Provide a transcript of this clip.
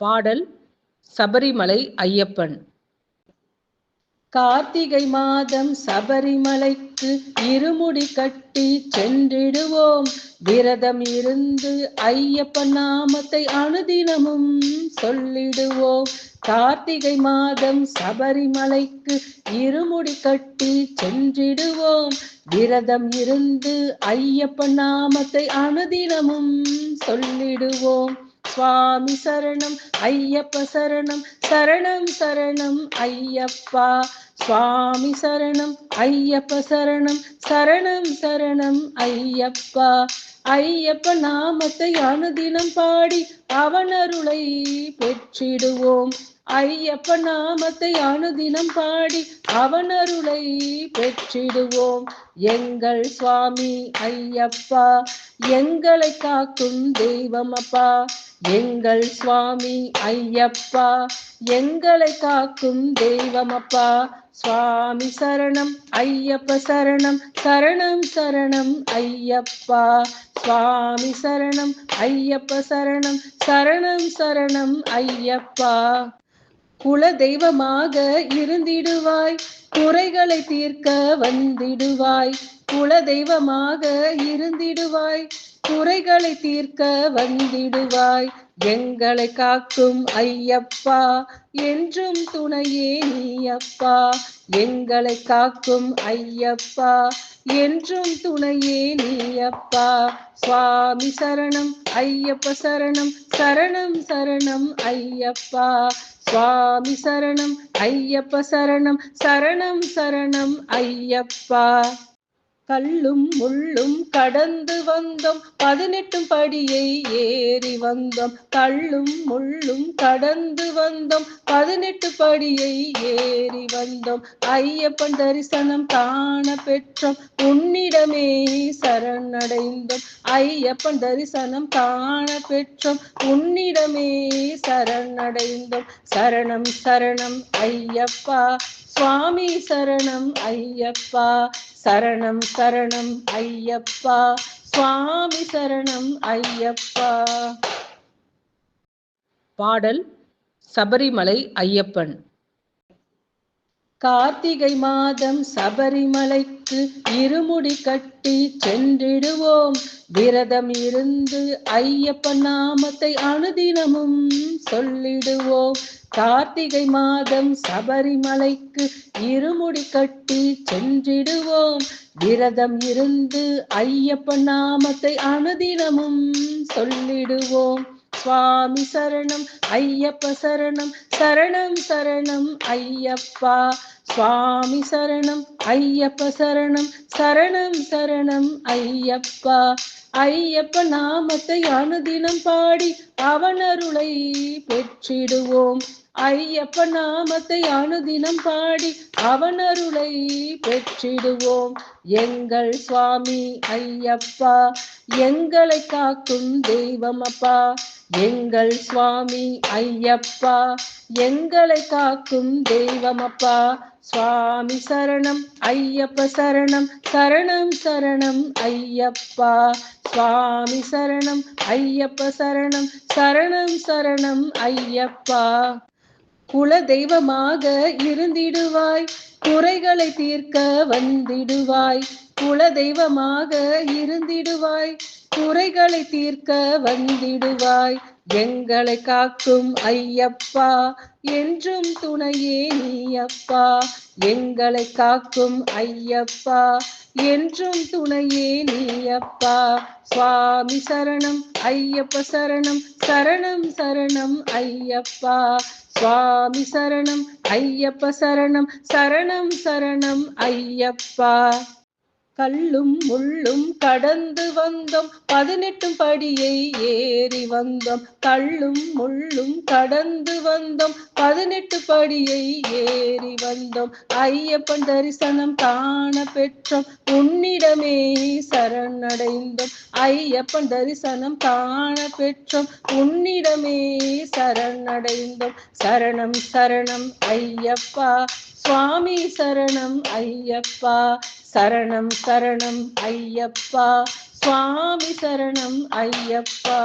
பாடல் சபரிமலை ஐயப்பன். கார்த்திகை மாதம் சபரிமலைக்கு இருமுடி கட்டி சென்றிடுவோம். விரதம் இருந்து ஐயப்பன் நாமத்தை அனுதினமும் சொல்லிடுவோம். கார்த்திகை மாதம் சபரிமலைக்கு இருமுடி கட்டி சென்றிடுவோம். விரதம் இருந்து ஐயப்பன் நாமத்தை அனுதினமும் சொல்லிடுவோம். சுவாமி சரணம் ஐயப்ப சரணம், சரணம் சரணம் ஐயப்பா. சுவாமி சரணம் ஐயப்ப சரணம், சரணம் சரணம் ஐயப்பா. ஐயப்ப நாமத்தை அனுதினம் பாடி அவன் அருளை பெற்றிடுவோம். ஐயப்ப நாமத்தை அனுதினம் பாடி அவன் அருளை பெற்றிடுவோம். எங்கள் சுவாமி ஐயப்பா, எங்களை காக்கும் தெய்வம் அப்பா. எங்கள் சுவாமி ஐயப்பா, எங்களை காக்கும் தெய்வம் அப்பா. சுவாமி சரணம் ஐயப்ப சரணம், சரணம் சரணம் ஐயப்பா. சுவாமி சரணம் ஐயப்ப சரணம், சரணம் சரணம் ஐயப்பா. குல தெய்வமாக இருந்திடுவாய், குறைகளை தீர்க்க வந்திடுவாய். குல தெய்வமாக இருந்திடுவாய், குறைகளை தீர்க்க வந்திடுவாய். எங்களை காக்கும் ஐயப்பா, என்றும் துணையே நீயப்பா. எங்களை காக்கும் ஐயப்பா, என்றும் துணையே நீயப்பா. சுவாமி சரணம் ஐயப்ப சரணம், சரணம் சரணம் ஐயப்பா. சுவாமி சரணம் ஐயப்ப சரணம், சரணம் சரணம் ஐயப்பா. கல்லும் முள்ளும் கடந்து வந்தோம், 18 படியை ஏறி வந்தோம். கல்லும் முள்ளும் கடந்து வந்தோம், 18 படியை ஏறி வந்தோம். ஐயப்பன் தரிசனம் காண பெற்றோம், உன்னிடமே சரணடைந்தோம். ஐயப்பன் தரிசனம் காண பெற்றோம், உன்னிடமே சரணடைந்தோம். சரணம் சரணம் ஐயப்பா, சுவாமி சரணம் ஐயப்பா. சரணம் சரணம் ஐயப்பா, சுவாமி சரணம் ஐயப்பா. பாடல் சபரிமலை ஐயப்பன். கார்த்திகை மாதம் சபரிமலைக்கு இருமுடி கட்டி சென்றிடுவோம். விரதம் இருந்து ஐயப்பன் நாமத்தை அனுதினமும் சொல்லிடுவோம். கார்த்திகை மாதம் சபரிமலைக்கு இருமுடி கட்டி சென்றிடுவோம். விரதம் இருந்து ஐயப்பன் நாமத்தை அனுதினமும் சொல்லிடுவோம். சுவாமி சரணம் ஐயப்ப சரணம், சரணம் சரணம் ஐயப்பா. சுவாமி சரணம் ஐயப்ப சரணம், சரணம் சரணம் ஐயப்பா. ஐயப்ப நாமத்தை அனுதினம் பாடி அவன் அருளை பெற்றிடுவோம். ஐயப்ப நாமத்தை அனுதினம் பாடி அவன் அருளை பெற்றிடுவோம். எங்கள் சுவாமி ஐயப்பா, எங்களை காக்கும் தெய்வம் அப்பா. எங்கள் சுவாமி ஐயப்பா, எங்களை காக்கும் தெய்வம் அப்பா. சுவாமி சரணம் ஐயப்ப சரணம், சரணம் சரணம் ஐயப்பா. சுவாமி சரணம் ஐயப்ப சரணம், சரணம் சரணம் ஐயப்பா. குல தெய்வமாக இருந்திடுவாய், குறைகளை தீர்க்க வந்திடுவாய். குல தெய்வமாக இருந்திடுவாய், குறைகளை தீர்க்க வந்திடுவாய். எங்களை காக்கும் ஐயப்பா, என்றும் துணையே நீயப்பா. எங்களை காக்கும் ஐயப்பா, என்றும் துணையே நீயப்பா. சுவாமி சரணம் ஐயப்ப சரணம், சரணம் சரணம் ஐயப்பா. சுவாமி சரணம் ஐயப்ப சரணம், சரணம் சரணம் ஐயப்பா. கல்லும் முள்ளும் கடந்து வந்தோம், 18 படியை ஏறி வந்தோம். கல்லும் முள்ளும் கடந்து வந்தோம், 18 படியை ஏறி வந்தோம். ஐயப்பன் தரிசனம் காண பெற்றோம், உன்னிடமே சரணடைந்தோம். ஐயப்பன் தரிசனம் காண பெற்றோம், உன்னிடமே சரணடைந்தோம். சரணம் சரணம் ஐயப்பா, சுவாமி சரணம் ஐயப்பா. சரணம் சரணம் ஐயப்பா, சுவாமி சரணம் ஐயப்பா.